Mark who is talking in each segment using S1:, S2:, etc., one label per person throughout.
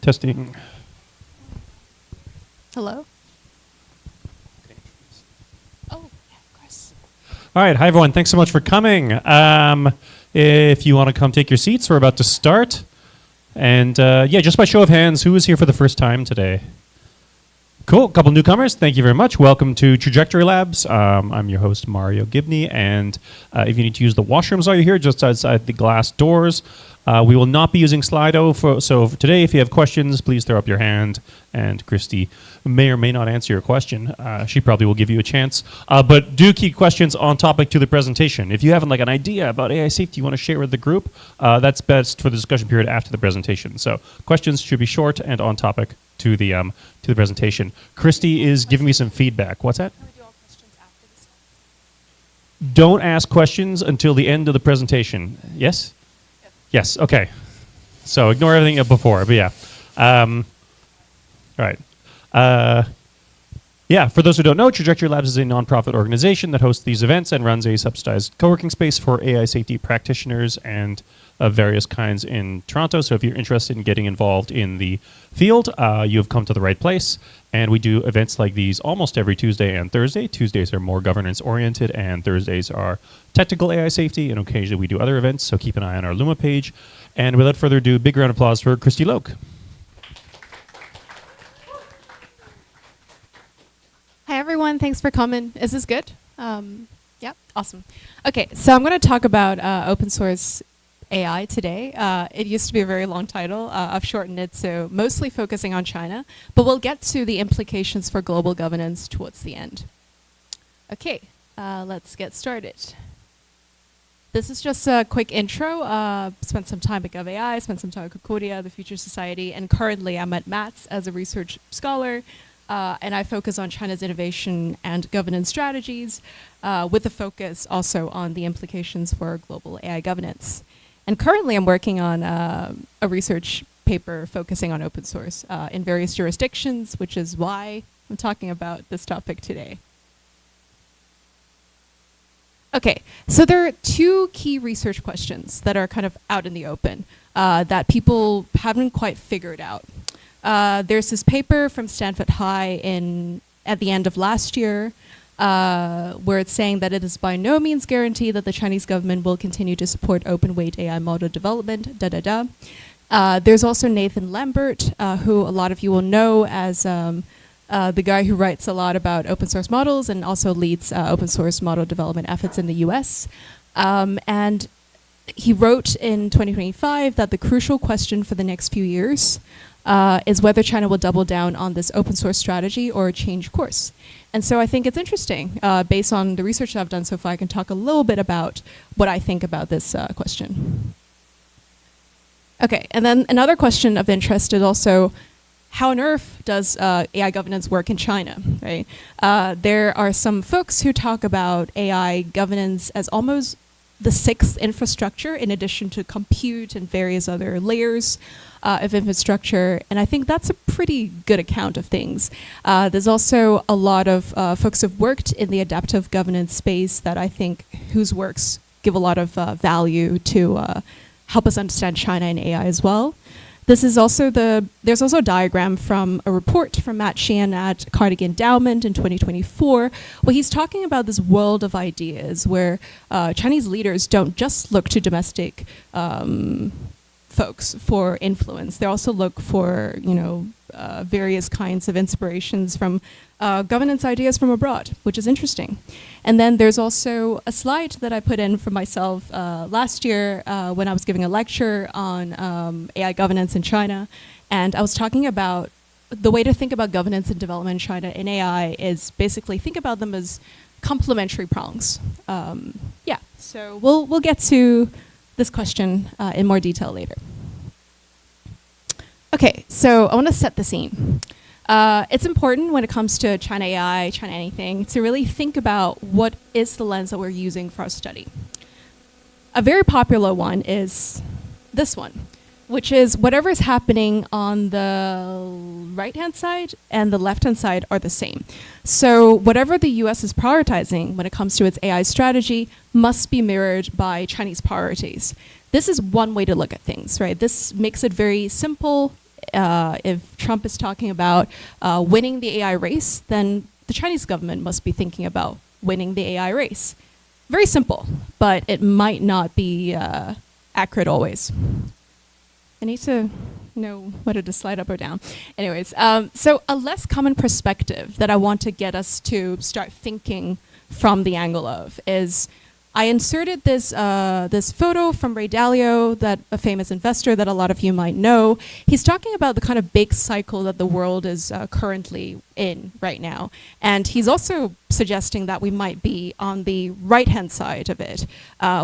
S1: Testing.
S2: Hello? Oh, yeah, of course.
S1: All right. Hi, everyone. Thanks so much for coming. If you want to come take your seats, we're about to start. And yeah, just by show of hands, who is here for the first time today? Cool. A couple newcomers. Thank you very much. Welcome to Trajectory Labs. I'm your host, Mario Gibney. And if you need to use the washrooms while you're here, just outside the glass doors. We will not be using Slido. So for today, if you have questions, please throw up your hand. And Christy may or may not answer your question. She probably will give you a chance. But do keep questions on topic to the presentation. If you have like an idea about AI safety you want to share with the group, that's best for the discussion period after the presentation. So questions should be short and on topic to the presentation. Christy is giving me some feedback. What's that?
S2: Can we do all questions after this?
S1: Don't ask questions until the end of the presentation. Yes? Yes, okay. So ignore everything before, but yeah. All right. Yeah, for those who don't know, Trajectory Labs is a nonprofit organization that hosts these events and runs a subsidized co-working space for AI safety practitioners and of various kinds in Toronto. So if you're interested in getting involved in the field, you have come to the right place. And we do events like these almost every Tuesday and Thursday. Tuesdays are more governance-oriented, and Thursdays are technical AI safety, and occasionally we do other events, so keep an eye on our Luma page. And without further ado, big round of applause for Christy Loke.
S2: Hi, everyone. Thanks for coming. Is this good? Yeah, awesome. Okay, so I'm going to talk about open source AI today. It used to be a very long title. I've shortened it, so mostly focusing on China, but we'll get to the implications for global governance towards the end. Okay, let's get started. This is just a quick intro. Spent some time at GovAI, spent some time at Concordia, the Future Society, and currently I'm at MATS as a research scholar, and I focus on China's innovation and governance strategies, with a focus also on the implications for global AI governance. And currently I'm working on a research paper focusing on open source in various jurisdictions, which is why I'm talking about this topic today. Okay, so there are two key research questions that are kind of out in the open that people haven't quite figured out. There's this paper from Stanford High at the end of last year where it's saying that it is by no means guaranteed that the Chinese government will continue to support open-weight AI model development, There's also Nathan Lambert, who a lot of you will know as the guy who writes a lot about open source models and also leads open source model development efforts in the US. And he wrote in 2025 that the crucial question for the next few years is whether China will double down on this open source strategy or change course. And so I think it's interesting. Based on the research that I've done so far, I can talk a little bit about what I think about this question. Okay, and then another question of interest is also, how on earth does AI governance work in China, right? There are some folks who talk about AI governance as almost the sixth infrastructure in addition to compute and various other layers of infrastructure. And I think that's a pretty good account of things. There's also a lot of folks who've worked in the adaptive governance space that I think whose works give a lot of value to help us understand China and AI as well. There's also a diagram from a report from Matt Sheehan at Carnegie Endowment in 2024, where he's talking about this world of ideas where Chinese leaders don't just look to domestic folks for influence. They also look for, various kinds of inspirations from governance ideas from abroad, which is interesting. And then there's also a slide that I put in for myself last year when I was giving a lecture on AI governance in China. And I was talking about the way to think about governance and development in China in AI is basically think about them as complementary prongs. Yeah, so we'll get to this question in more detail later. Okay, so I want to set the scene. It's important when it comes to China AI, China anything, to really think about what is the lens that we're using for our study. A very popular one is this one, which is whatever is happening on the right-hand side and the left-hand side are the same. So whatever the US is prioritizing when it comes to its AI strategy must be mirrored by Chinese priorities. This is one way to look at things, right? This makes it very simple if Trump is talking about winning the AI race, then the Chinese government must be thinking about winning the AI race. Very simple, but it might not be accurate always. I need to know whether to slide up or down. Anyways, so a less common perspective that I want to get us to start thinking from the angle of is I inserted this this photo from Ray Dalio, that a famous investor that a lot of you might know. He's talking about the kind of big cycle that the world is currently in right now, and he's also suggesting that we might be on the right-hand side of it,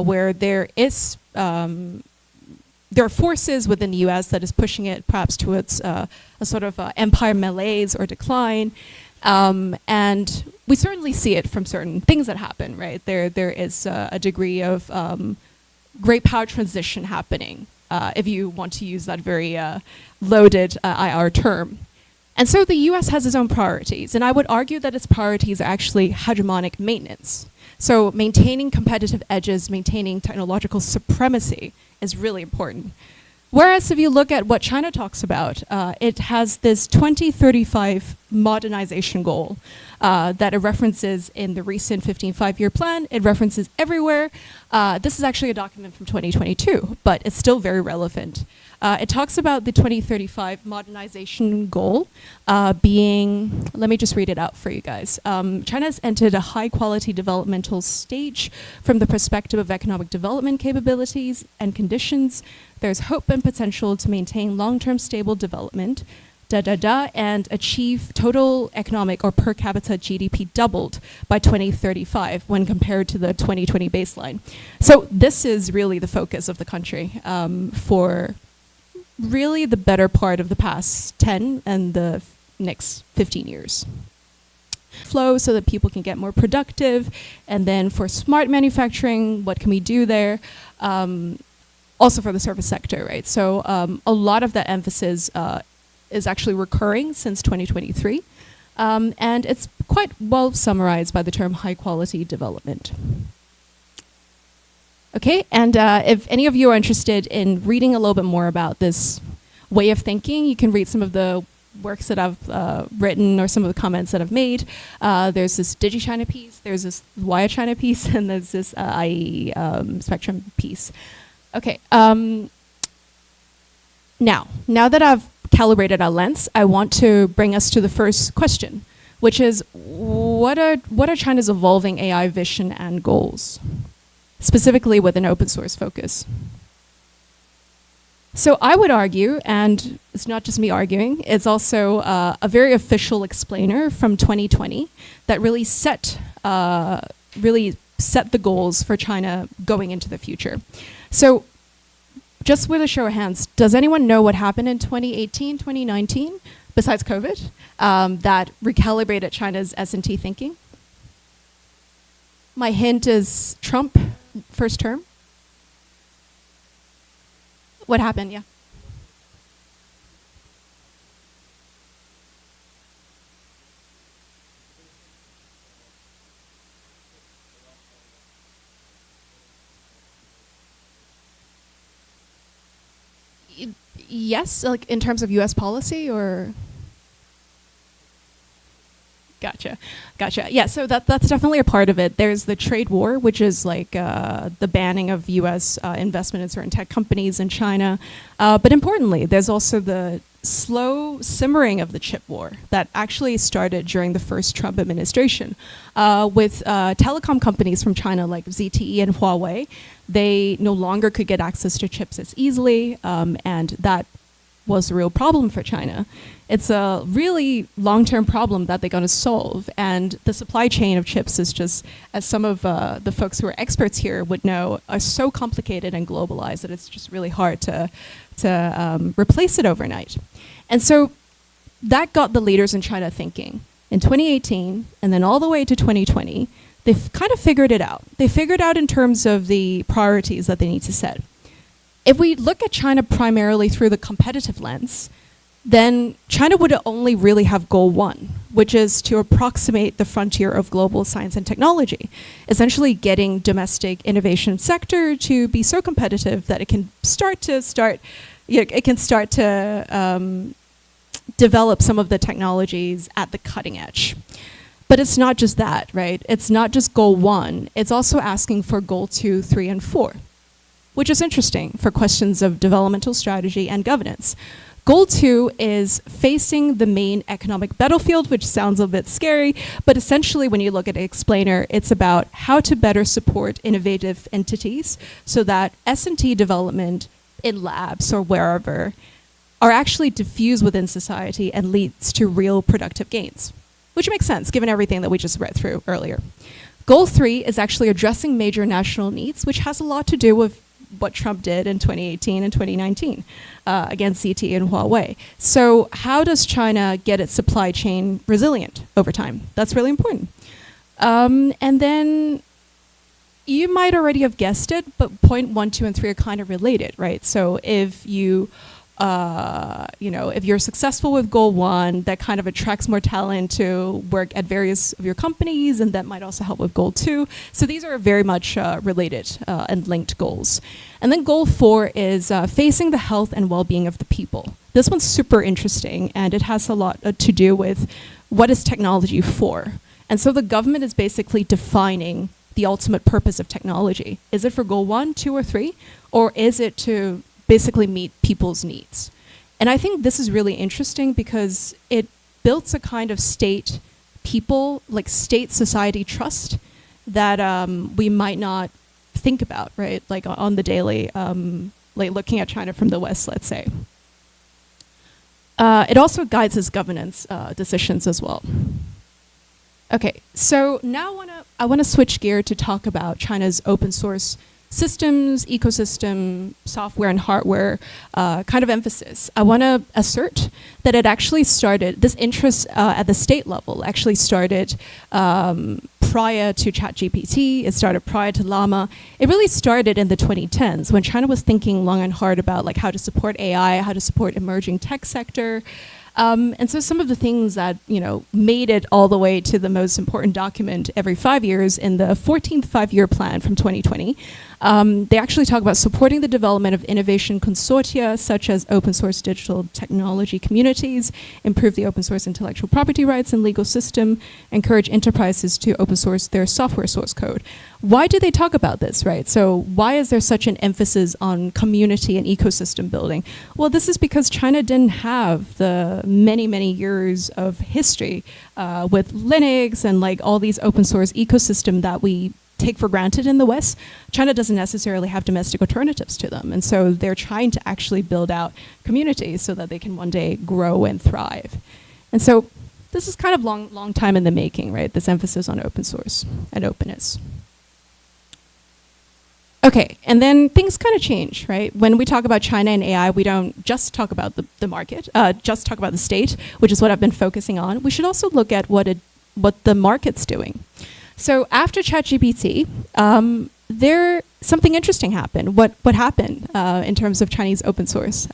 S2: where there is. There are forces within the U.S. that is pushing it perhaps towards a sort of empire malaise or decline. And we certainly see it from certain things that happen, right? There is a degree of great power transition happening, if you want to use that very loaded IR term. And so the US has its own priorities, and I would argue that its priorities are actually hegemonic maintenance. So maintaining competitive edges, maintaining technological supremacy is really important. Whereas if you look at what China talks about, it has this 2035 modernization goal that it references in the recent 15 five-year plan. It references everywhere. This is actually a document from 2022, but it's still very relevant. It talks about the 2035 modernization goal being, let me just read it out for you guys. China has entered a high-quality developmental stage from the perspective of economic development capabilities and conditions. There's hope and potential to maintain long-term stable development, and achieve total economic or per capita GDP doubled by 2035 when compared to the 2020 baseline. So this is really the focus of the country for really the better part of the past 10 and the next 15 years. Flow so that people can get more productive, and then for smart manufacturing, what can we do there? Also for the service sector, right? So a lot of that emphasis is actually recurring since 2023, and it's quite well summarized by the term high quality development. Okay, and if any of you are interested in reading a little bit more about this way of thinking, you can read some of the works that I've written or some of the comments that I've made. There's this DigiChina piece, there's this Wired China piece, and there's this IE Spectrum piece. Okay, now that I've calibrated our lens, I want to bring us to the first question, which is what are China's evolving AI vision and goals, specifically with an open source focus? So I would argue, and it's not just me arguing, it's also a very official explainer from 2020 that really set the goals for China going into the future. So just with a show of hands, does anyone know what happened in 2018, 2019, besides COVID, that recalibrated China's S&T thinking? My hint is Trump, first term. What happened? Yeah. Yes, like in terms of U.S. policy, or? Gotcha. Yeah, so that's definitely a part of it. There's the trade war, which is like the banning of U.S. Investment in certain tech companies in China. But importantly, there's also the slow simmering of the chip war that actually started during the first Trump administration with telecom companies from China like ZTE and Huawei. They no longer could get access to chips as easily, and that was a real problem for China. It's a really long-term problem that they're going to solve, and the supply chain of chips is just, as some of the folks who are experts here would know, are so complicated and globalized that it's just really hard to replace it overnight. And so that got the leaders in China thinking. In 2018, and then all the way to 2020, they've kind of figured it out. They figured out in terms of the priorities that they need to set. If we look at China primarily through the competitive lens, then China would only really have goal one, which is to approximate the frontier of global science and technology, essentially getting domestic innovation sector to be so competitive that it can start it can start to develop some of the technologies at the cutting edge. But it's not just that, right? It's not just goal 1. It's also asking for goal 2, 3, and 4, which is interesting for questions of developmental strategy and governance. Goal 2 is facing the main economic battlefield, which sounds a bit scary, but essentially when you look at Explainer, it's about how to better support innovative entities so that S&T development in labs or wherever are actually diffused within society and leads to real productive gains, which makes sense given everything that we just read through earlier. Goal 3 is actually addressing major national needs, which has a lot to do with what Trump did in 2018 and 2019 against ZTE and Huawei. So how does China get its supply chain resilient over time? That's really important. And then you might already have guessed it, but point 1, 2, and 3 are kind of related, right? So if you if you're successful with goal 1, that kind of attracts more talent to work at various of your companies, and that might also help with goal 2. So these are very much related and linked goals. And then goal 4 is facing the health and well-being of the people. This one's super interesting, and it has a lot to do with what is technology for. And so the government is basically defining the ultimate purpose of technology. Is it for goal 1, 2, or 3? Or is it to basically meet people's needs? And I think this is really interesting because it builds a kind of state-society trust that we might not think about, right? Like on the daily, like looking at China from the West, let's say. It also guides its governance decisions as well. Okay, so now I want to switch gear to talk about China's open source systems, ecosystem, software, and hardware kind of emphasis. I want to assert that it actually started, this interest at the state level actually started prior to ChatGPT. It started prior to Llama. It really started in the 2010s when China was thinking long and hard about like how to support AI, how to support emerging tech sector. And so some of the things that, made it all the way to the most important document every 5 years in the 14th five-year plan from 2020, they actually talk about supporting the development of innovation consortia, such as open source digital technology communities, improve the open source intellectual property rights and legal system, encourage enterprises to open source their software source code. Why do they talk about this, right? So why is there such an emphasis on community and ecosystem building? Well, this is because China didn't have the many, many years of history with Linux and like all these open source ecosystem that we take for granted in the West. China doesn't necessarily have domestic alternatives to them. And so they're trying to actually build out communities so that they can one day grow and thrive. And so this is kind of long time in the making, right? This emphasis on open source and openness. Okay, and then things kind of change, right? When we talk about China and AI, we don't just talk about the market, just talk about the state, which is what I've been focusing on. We should also look at what the market's doing. So after ChatGPT, something interesting happened. What happened in terms of Chinese open source?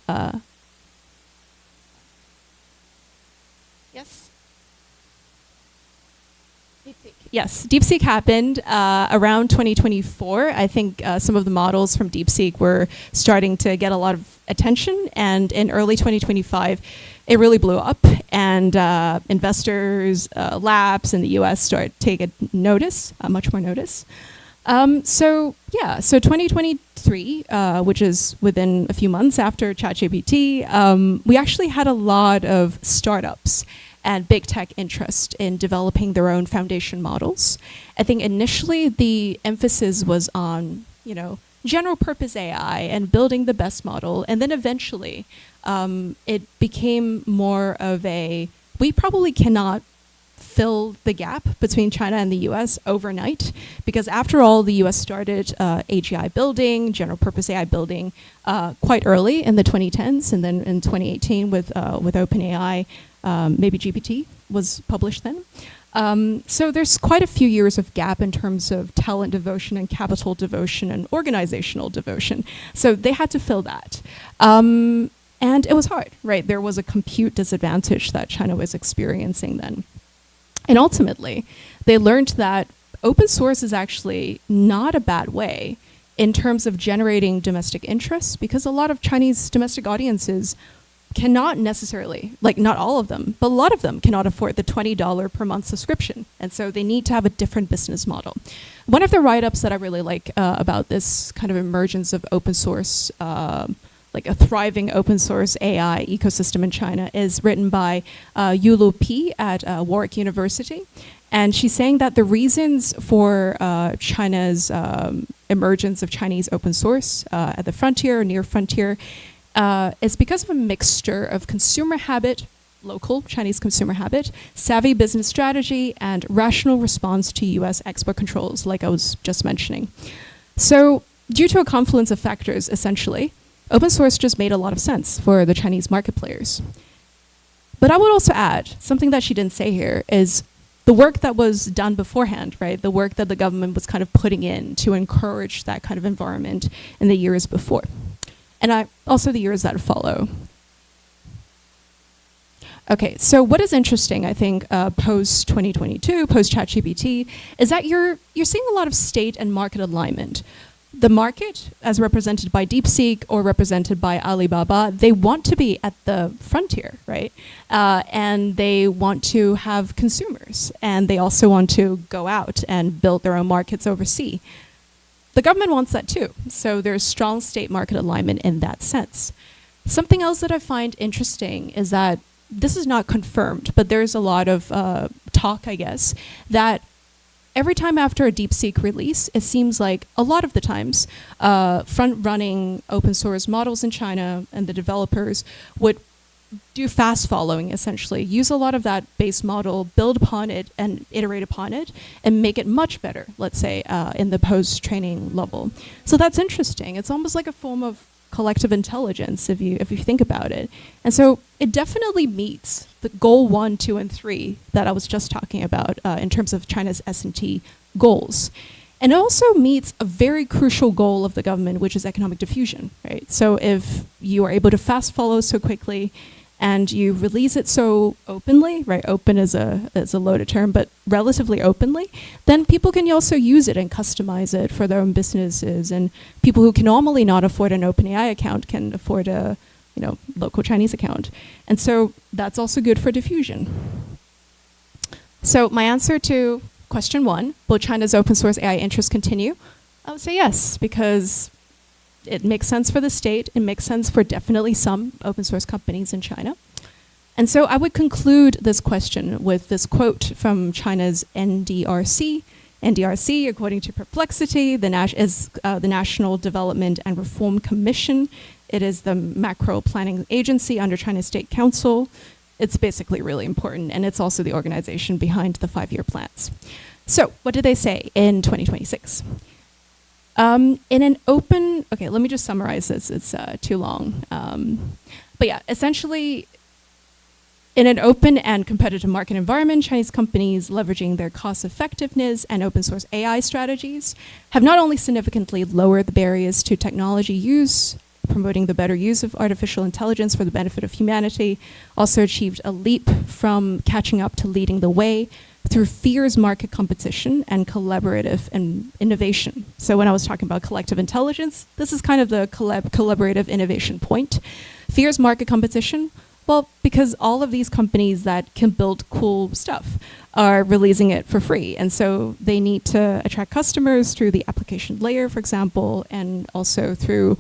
S2: Yes? DeepSeek. Yes, DeepSeek happened around 2024. I think some of the models from DeepSeek were starting to get a lot of attention, and in early 2025, it really blew up, and investors, labs in the US started taking notice, much more notice. So 2023, which is within a few months after ChatGPT, we actually had a lot of startups and big tech interest in developing their own foundation models. I think initially the emphasis was on, general purpose AI and building the best model, and then eventually it became more of we probably cannot fill the gap between China and the US overnight, because after all, the US started AGI building, general purpose AI building, quite early in the 2010s, and then in 2018 with OpenAI, maybe GPT was published then. So there's quite a few years of gap in terms of talent devotion and capital devotion and organizational devotion. So they had to fill that. And it was hard, right? There was a compute disadvantage that China was experiencing then. And ultimately, they learned that open source is actually not a bad way in terms of generating domestic interest, because a lot of Chinese domestic audiences cannot necessarily, like not all of them, but a lot of them cannot afford the $20 per month subscription. And so they need to have a different business model. One of the write-ups that I really like about this kind of emergence of open source, like a thriving open source AI ecosystem in China, is written by Yulu P at Warwick University. And she's saying that the reasons for China's emergence of Chinese open source at the frontier or near frontier is because of a mixture of consumer habit, local Chinese consumer habit, savvy business strategy, and rational response to US export controls, like I was just mentioning. So due to a confluence of factors, essentially, open source just made a lot of sense for the Chinese market players. But I would also add, something that she didn't say here, is the work that was done beforehand, right? The work that the government was kind of putting in to encourage that kind of environment in the years before. And also the years that follow. Okay, so what is interesting, I think, post 2022, post ChatGPT, is that you're seeing a lot of state and market alignment. The market, as represented by DeepSeek or represented by Alibaba, they want to be at the frontier, right? And they want to have consumers, and they also want to go out and build their own markets overseas. The government wants that too, so there's strong state market alignment in that sense. Something else that I find interesting is that this is not confirmed, but there's a lot of talk, I guess, that every time after a DeepSeek release, it seems like a lot of the times, front-running open source models in China and the developers would do fast following, essentially, use a lot of that base model, build upon it and iterate upon it, and make it much better, let's say, in the post-training level. So that's interesting. It's almost like a form of collective intelligence, if you think about it. And so it definitely meets the goal 1, 2, and 3 that I was just talking about in terms of China's S&T goals. And it also meets a very crucial goal of the government, which is economic diffusion, right? So if you are able to fast follow so quickly and you release it so openly, right? Open is a loaded term, but relatively openly, then people can also use it and customize it for their own businesses. And people who can normally not afford an OpenAI account can afford a local Chinese account. And so that's also good for diffusion. So my answer to question 1, will China's open source AI interests continue? I would say yes, because it makes sense for the state. It makes sense for definitely some open source companies in China. And so I would conclude this question with this quote from China's NDRC. NDRC, according to Perplexity, is the National Development and Reform Commission. It is the macro planning agency under China's State Council. It's basically really important, and it's also the organization behind the 5-year plans. So what did they say in 2026? In an open, okay, let me just summarize this, it's too long. But yeah, essentially, in an open and competitive market environment, Chinese companies leveraging their cost effectiveness and open source AI strategies have not only significantly lowered the barriers to technology use, promoting the better use of artificial intelligence for the benefit of humanity, also achieved a leap from catching up to leading the way through fierce market competition and collaborative innovation. So when I was talking about collective intelligence, this is kind of the collaborative innovation point. Fierce market competition, well, because all of these companies that can build cool stuff are releasing it for free. And so they need to attract customers through the application layer, for example, and also through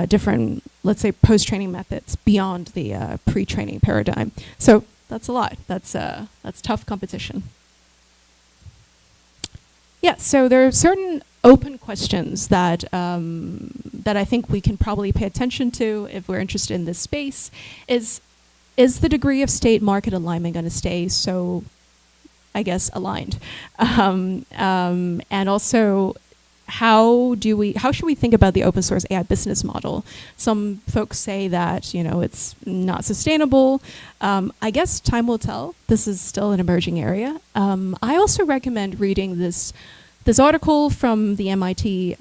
S2: different, let's say, post-training methods beyond the pre-training paradigm. So that's a lot. That's tough competition. Yeah, so there are certain open questions that that I think we can probably pay attention to if we're interested in this space. Is the degree of state market alignment going to stay so, I guess, aligned? And also, how should we think about the open source AI business model? Some folks say that it's not sustainable. I guess time will tell. This is still an emerging area. I also recommend reading this article from the MIT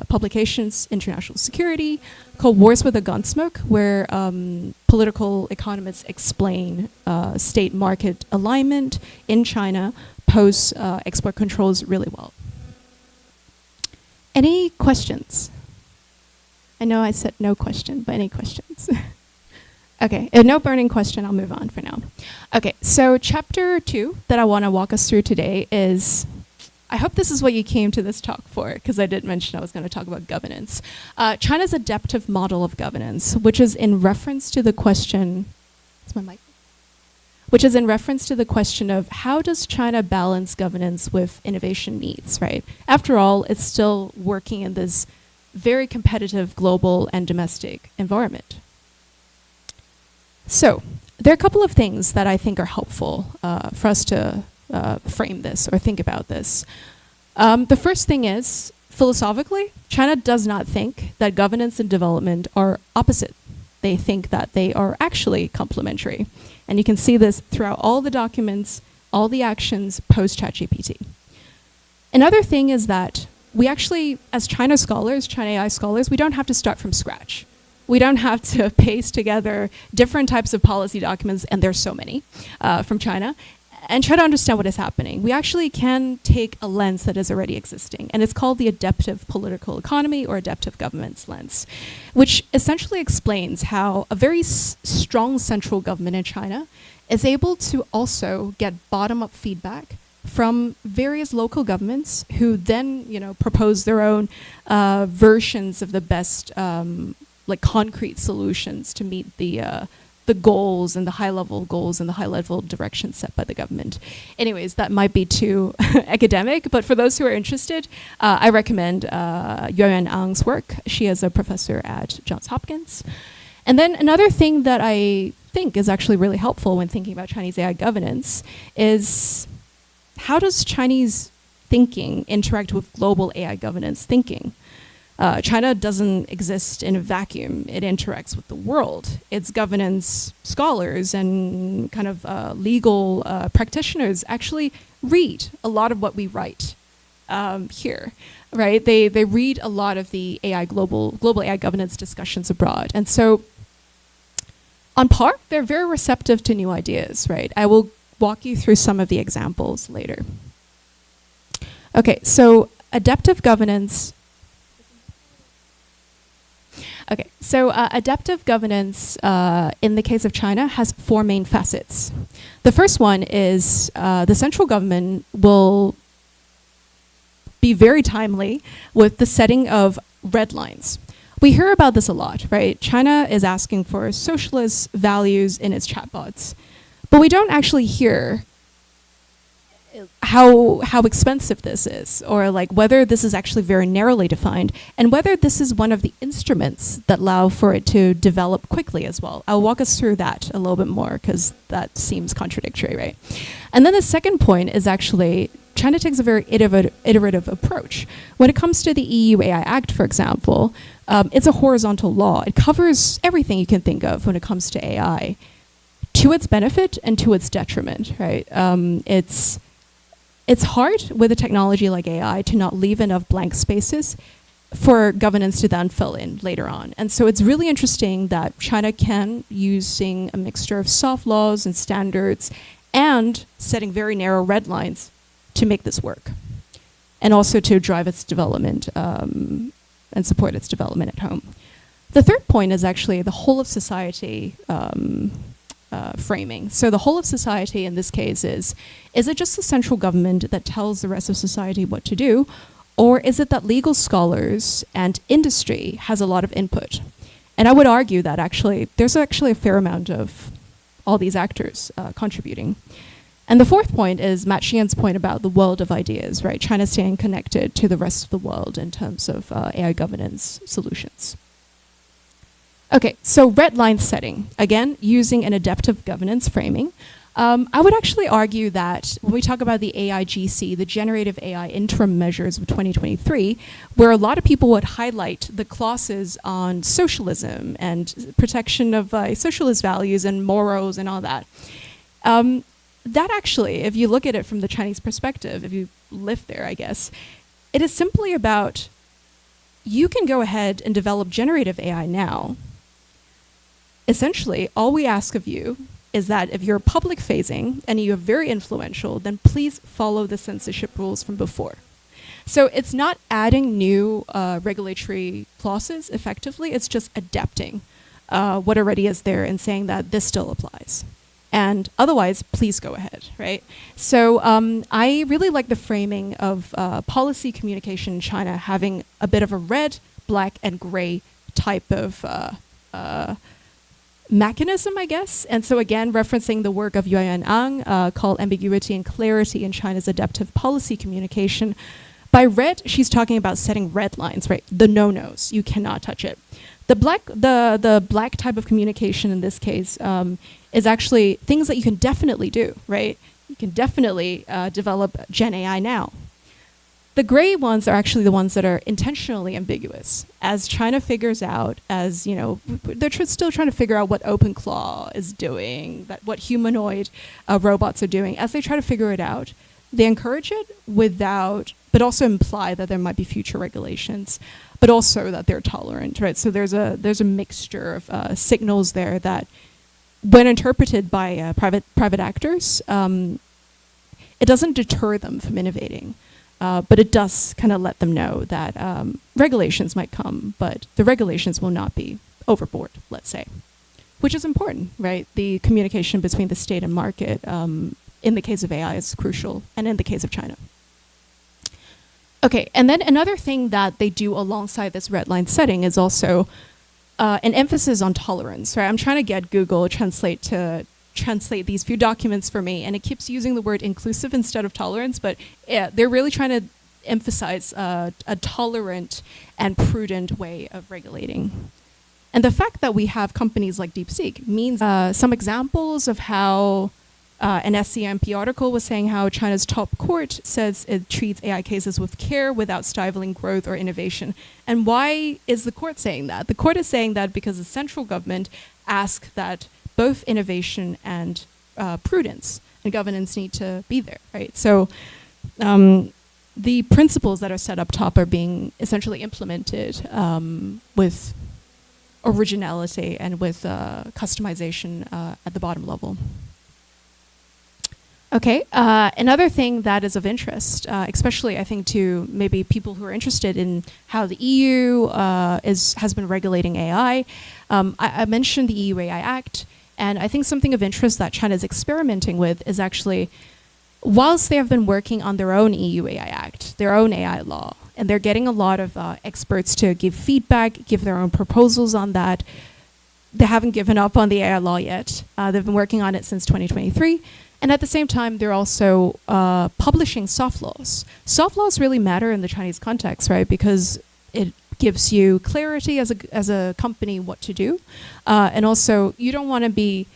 S2: publications International Security called Wars with a Gunsmoke, where political economists explain state market alignment in China post export controls really well. Any questions? I know I said no question, but any questions? Okay, if no burning question, I'll move on for now. Okay, so chapter 2 that I want to walk us through today is, I hope this is what you came to this talk for, because I did mention I was going to talk about governance. China's adaptive model of governance, which is in reference to the question, is my mic? Which is in reference to the question of how does China balance governance with innovation needs, right? After all, it's still working in this very competitive global and domestic environment. So there are a couple of things that I think are helpful for us to frame this or think about this. The first thing is, philosophically, China does not think that governance and development are opposite. They think that they are actually complementary. And you can see this throughout all the documents, all the actions post-ChatGPT. Another thing is that we actually, as China scholars, China AI scholars, we don't have to start from scratch. We don't have to paste together different types of policy documents, and there's so many from China, and try to understand what is happening. We actually can take a lens that is already existing, and it's called the adaptive political economy or adaptive governance lens, which essentially explains how a very strong central government in China is able to also get bottom-up feedback from various local governments who then, propose their own versions of the best concrete solutions to meet the goals and the high-level goals and the high-level direction set by the government. Anyways, that might be too academic, but for those who are interested, I recommend Yuan Ang's work. She is a professor at Johns Hopkins. And then another thing that I think is actually really helpful when thinking about Chinese AI governance is how does Chinese thinking interact with global AI governance thinking? China doesn't exist in a vacuum. It interacts with the world. Its governance scholars and kind of legal practitioners actually read a lot of what we write here, right? They read a lot of the AI global AI governance discussions abroad. And so on par, they're very receptive to new ideas, right? I will walk you through some of the examples later. Okay, so adaptive governance. Okay, so adaptive governance in the case of China has 4 main facets. The first one is the central government will be very timely with the setting of red lines. We hear about this a lot, right? China is asking for socialist values in its chatbots, but we don't actually hear how expensive this is, or like whether this is actually very narrowly defined, and whether this is one of the instruments that allow for it to develop quickly as well. I'll walk us through that a little bit more because that seems contradictory, right? And then the second point is actually China takes a very iterative approach. When it comes to the EU AI Act, for example, it's a horizontal law. It covers everything you can think of when it comes to AI, to its benefit and to its detriment, right? It's hard with a technology like AI to not leave enough blank spaces for governance to then fill in later on. And so it's really interesting that China can, using a mixture of soft laws and standards and setting very narrow red lines, to make this work, and also to drive its development and support its development at home. The third point is actually the whole of society framing. So the whole of society in this case is it just the central government that tells the rest of society what to do, or is it that legal scholars and industry has a lot of input? And I would argue that actually there's actually a fair amount of all these actors contributing. And the fourth point is Matt Sheehan's point about the world of ideas, right? China staying connected to the rest of the world in terms of AI governance solutions. Okay, so red line setting, again, using an adaptive governance framing. I would actually argue that when we talk about the AIGC, the Generative AI Interim Measures of 2023, where a lot of people would highlight the clauses on socialism and protection of socialist values and morals and all that, that actually, if you look at it from the Chinese perspective, if you live there, I guess, it is simply about you can go ahead and develop generative AI now. Essentially, all we ask of you is that if you're public facing and you're very influential, then please follow the censorship rules from before. So it's not adding new regulatory clauses effectively, it's just adapting what already is there and saying that this still applies. And otherwise, please go ahead, right? So I really like the framing of policy communication in China having a bit of a red, black, and gray type of mechanism, I guess. And so again, referencing the work of Yuan Ang called Ambiguity and Clarity in China's Adaptive Policy Communication. By red, she's talking about setting red lines, right? The no-nos, you cannot touch it. The black type of communication in this case is actually things that you can definitely do, right? You can definitely develop Gen AI now. The gray ones are actually the ones that are intentionally ambiguous. As China figures out, as you know, they're still trying to figure out what OpenClaw is doing, what humanoid robots are doing. As they try to figure it out, they encourage it but also imply that there might be future regulations, but also that they're tolerant, right? So there's a mixture of signals there that, when interpreted by private actors, it doesn't deter them from innovating. But it does kind of let them know that regulations might come, but the regulations will not be overboard, let's say, which is important, right? The communication between the state and market in the case of AI is crucial, and in the case of China. Okay, and then another thing that they do alongside this red line setting is also an emphasis on tolerance, right? I'm trying to get Google Translate to translate these few documents for me, and it keeps using the word inclusive instead of tolerance, but yeah, they're really trying to emphasize a tolerant and prudent way of regulating. And the fact that we have companies like DeepSeek means some examples of how an SCMP article was saying how China's top court says it treats AI cases with care without stifling growth or innovation. And why is the court saying that? The court is saying that because the central government asked that both innovation and prudence and governance need to be there, right? So the principles that are set up top are being essentially implemented with originality and with customization at the bottom level. Okay, another thing that is of interest, especially I think to maybe people who are interested in how the EU has been regulating AI. I mentioned the EU AI Act, and I think something of interest that China is experimenting with is actually, whilst they have been working on their own EU AI Act, their own AI law, and they're getting a lot of experts to give feedback, give their own proposals on that, they haven't given up on the AI law yet. They've been working on it since 2023. And at the same time, they're also publishing soft laws. Soft laws really matter in the Chinese context, right? Because it gives you clarity as a company what to do. And also, you don't want to be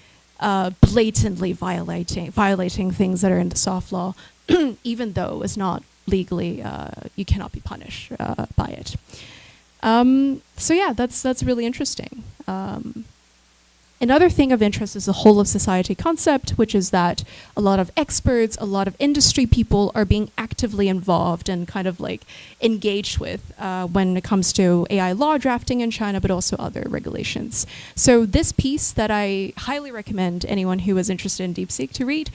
S2: blatantly violating things that are in the soft law, even though it's not legally, you cannot be punished by it. So yeah, that's really interesting. Another thing of interest is the whole of society concept, which is that a lot of experts, a lot of industry people are being actively involved and kind of like engaged with when it comes to AI law drafting in China, but also other regulations. So this piece that I highly recommend anyone who is interested in DeepSeek to read,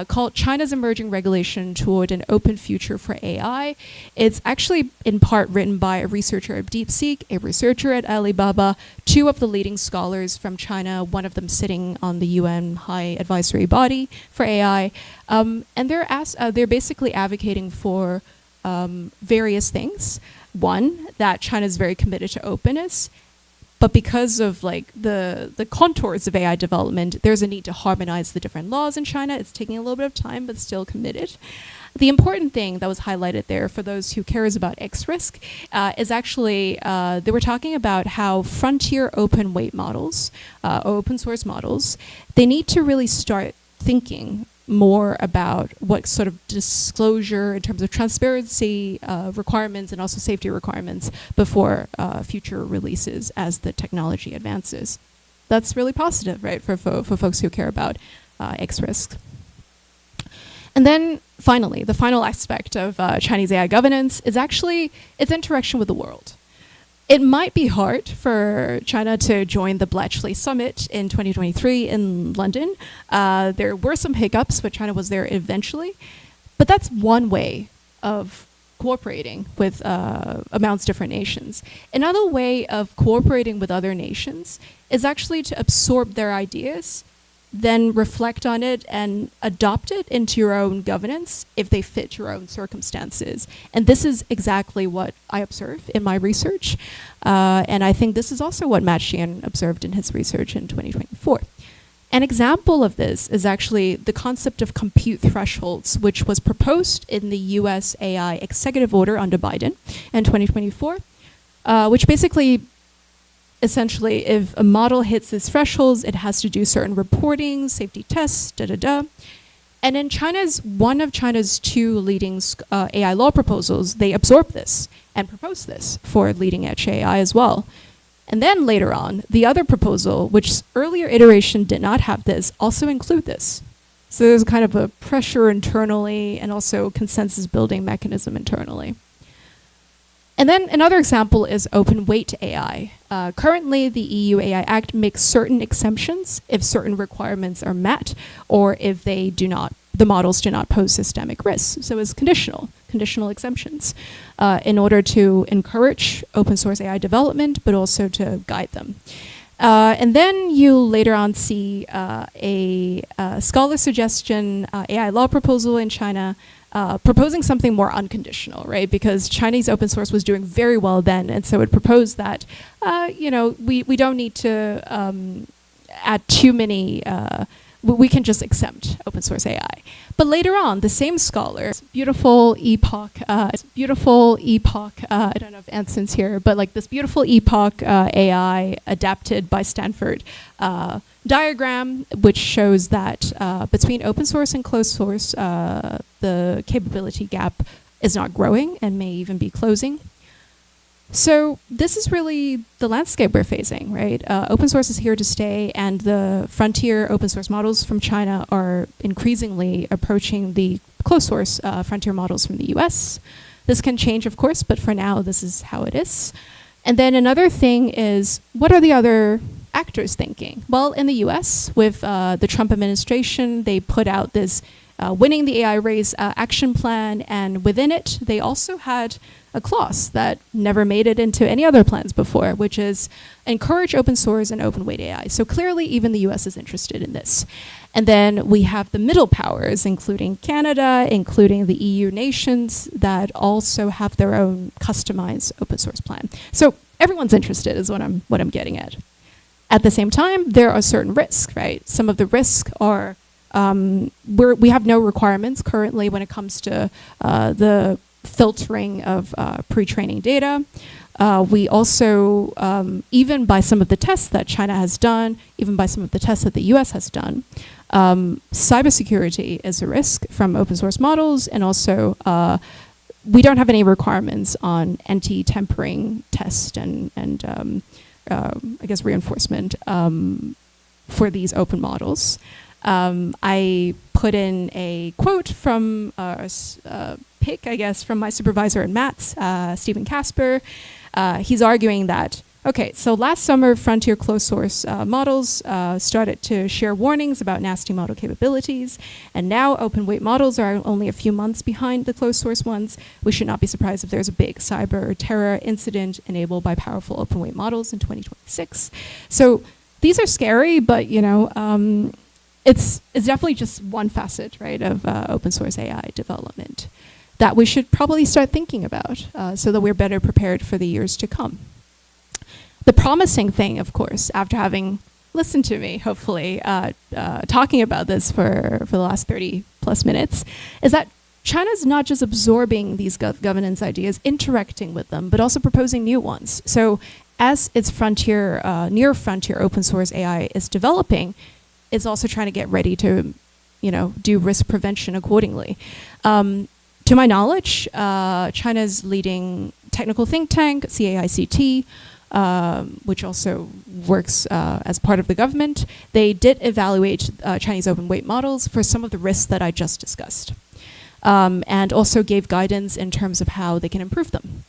S2: called China's Emerging Regulation Toward an Open Future for AI. It's actually in part written by a researcher at DeepSeek, a researcher at Alibaba, two of the leading scholars from China, one of them sitting on the UN High Advisory Body for AI, and they're basically advocating for various things. One, that China is very committed to openness, but because of like the contours of AI development, there's a need to harmonize the different laws in China. It's taking a little bit of time, but still committed. The important thing that was highlighted there for those who cares about X-risk is actually they were talking about how frontier open weight models, open source models, they need to really start thinking more about what sort of disclosure in terms of transparency requirements and also safety requirements before future releases as the technology advances. That's really positive, right, for folks who care about X-risk. And then finally, the final aspect of Chinese AI governance is actually its interaction with the world. It might be hard for China to join the Bletchley Summit in 2023 in London. There were some hiccups, but China was there eventually. But that's one way of cooperating with amongst different nations. Another way of cooperating with other nations is actually to absorb their ideas, then reflect on it and adopt it into your own governance if they fit your own circumstances. And this is exactly what I observe in my research. And I think this is also what Matt Sheehan observed in his research in 2024. An example of this is actually the concept of compute thresholds, which was proposed in the US AI executive order under Biden in 2024, which basically essentially, if a model hits these thresholds, it has to do certain reporting, safety tests, And in one of China's two leading AI law proposals, they absorbed this and proposed this for leading edge AI as well. And then later on, the other proposal, which earlier iteration did not have this, also include this. So there's kind of a pressure internally and also consensus building mechanism internally. And then another example is open weight AI. Currently, the EU AI Act makes certain exemptions if certain requirements are met or if the models do not pose systemic risks. So it's conditional exemptions in order to encourage open source AI development, but also to guide them. And then you later on see a scholar suggestion AI law proposal in China proposing something more unconditional, right? Because Chinese open source was doing very well then, and so it proposed that, we don't need to add too many, we can just exempt open source AI. But later on, the same scholar, beautiful epoch, I don't know if Anson's here, but like this beautiful epoch AI adapted by Stanford diagram, which shows that between open source and closed source, the capability gap is not growing and may even be closing. So this is really the landscape we're facing, right? Open source is here to stay, and the frontier open source models from China are increasingly approaching the closed source frontier models from the US. This can change, of course, but for now, this is how it is. And then another thing is, what are the other actors thinking? Well, in the US, with the Trump administration, they put out this winning the AI race action plan, and within it, they also had a clause that never made it into any other plans before, which is encourage open source and open weight AI. So clearly, even the US is interested in this. And then we have the middle powers, including Canada, including the EU nations, that also have their own customized open source plan. So everyone's interested is what I'm getting at. At the same time, there are certain risks, right? Some of the risks are we have no requirements currently when it comes to the filtering of pre-training data. We also, even by some of the tests that China has done, even by some of the tests that the US has done, cybersecurity is a risk from open source models, and also we don't have any requirements on anti-tampering test and I guess reinforcement for these open models. I put in a quote from pick, I guess, from my supervisor in MATS, Stephen Casper. He's arguing that, okay, so last summer, frontier closed source models started to share warnings about nasty model capabilities, and now open weight models are only a few months behind the closed source ones. We should not be surprised if there's a big cyber terror incident enabled by powerful open weight models in 2026. So these are scary, but it's definitely just one facet, right, of open source AI development that we should probably start thinking about so that we're better prepared for the years to come. The promising thing, of course, after having listened to me, hopefully, talking about this for the last 30 plus minutes, is that China's not just absorbing these governance ideas, interacting with them, but also proposing new ones. So as its frontier, near frontier open source AI is developing, it's also trying to get ready to, do risk prevention accordingly. To my knowledge, China's leading technical think tank, CAICT, which also works as part of the government, they did evaluate Chinese open weight models for some of the risks that I just discussed, and also gave guidance in terms of how they can improve them.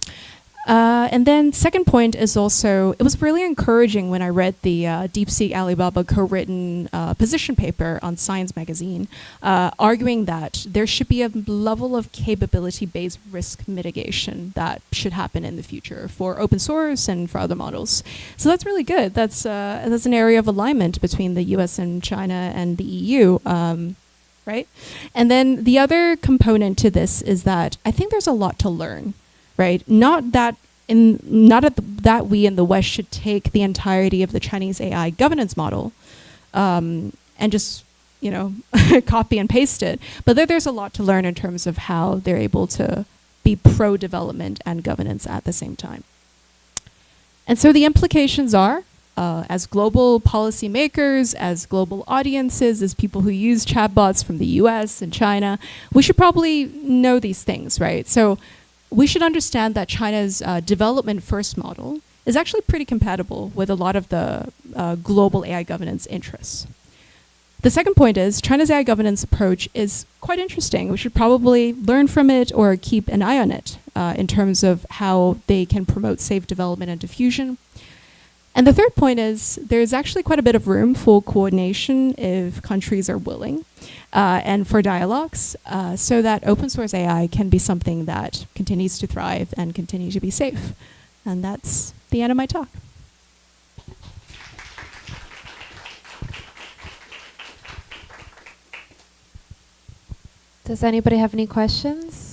S2: And then second point is also, it was really encouraging when I read the DeepSeek Alibaba co-written position paper on Science Magazine, arguing that there should be a level of capability-based risk mitigation that should happen in the future for open source and for other models. So that's really good. That's an area of alignment between the US and China and the EU. Right? And then the other component to this is that I think there's a lot to learn. Right? Not that we in the West should take the entirety of the Chinese AI governance model and just, copy and paste it, but there's a lot to learn in terms of how they're able to be pro-development and governance at the same time. And so the implications are, as global policymakers, as global audiences, as people who use chatbots from the US and China, we should probably know these things, right? So we should understand that China's development first model is actually pretty compatible with a lot of the global AI governance interests. The second point is China's AI governance approach is quite interesting. We should probably learn from it or keep an eye on it in terms of how they can promote safe development and diffusion. And the third point is there's actually quite a bit of room for coordination if countries are willing and for dialogues so that open source AI can be something that continues to thrive and continue to be safe. And that's the end of my talk.
S3: Does anybody have any questions?